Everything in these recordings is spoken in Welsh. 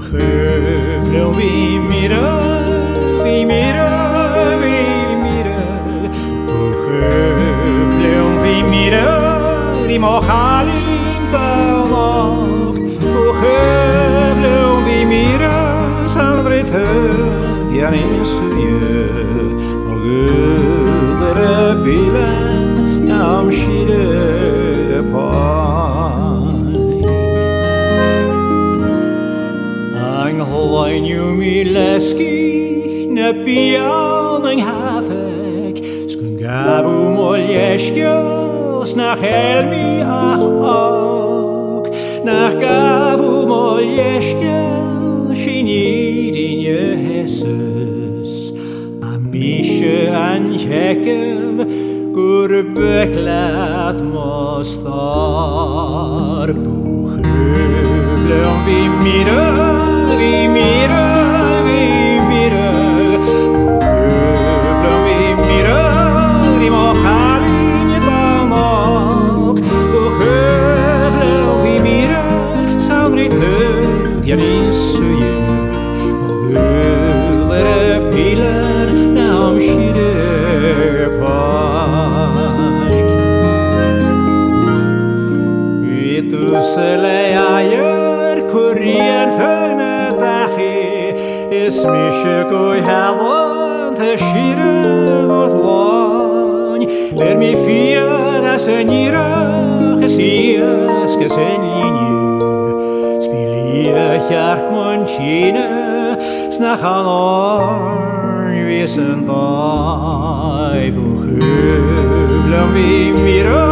Gevlem vi mira, vi mira, vi mira. Gevlem vi mira, di mochalim talok. Gevlem vi mira, sandrite pianisuje. Mogudere bilen tam shide Ein you mi leski ne pianing havek skun gavu moljeskos nach helmi ach nach gavu moljeskos shini dinje hesses amische anjekem gurbeklat mostar buchevlem vi mira vi mira, vi mira. Gevlem vi mira, di mochalim talok. Gevlem vi mira, sandrite pianisuje. Mogudere pilen nam shide paik. Vitusele ayer kurien fene Ismische goi halon te shire gut lon Ler mi fier as en irach gesies gesen linje Spilie hjark monchine snach an orn wissen dai Buchevlem vi mira,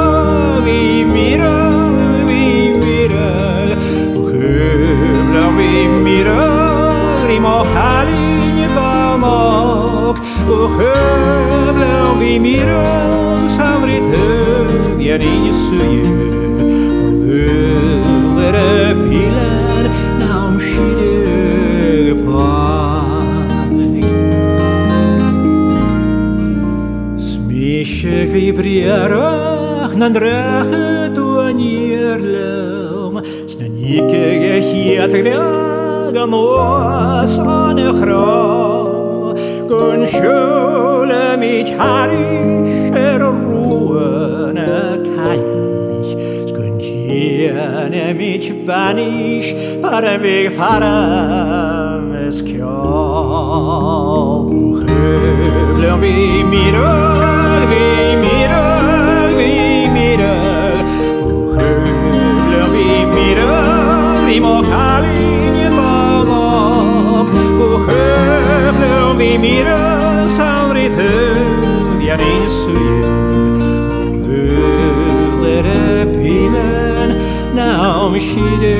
vi mira, vi mira Buchevlem vi mira mochalim talok. Gevlem vi mira, sandrite pianisuje. Mogudere pilen nam shide paik. Smishek vibrierach nan drache tuanierlem Snanike gehiatgrem Ganos an echra Gun shule mit harish ruene kalich Skun jiene mit banish Farem weg farem es kjall Gevlem vi mira, vi mira, vi mira Gevlem vi mira, di mochalim Gevlem vi mira, sandrite pianisuje. Mogudere pilen nam shide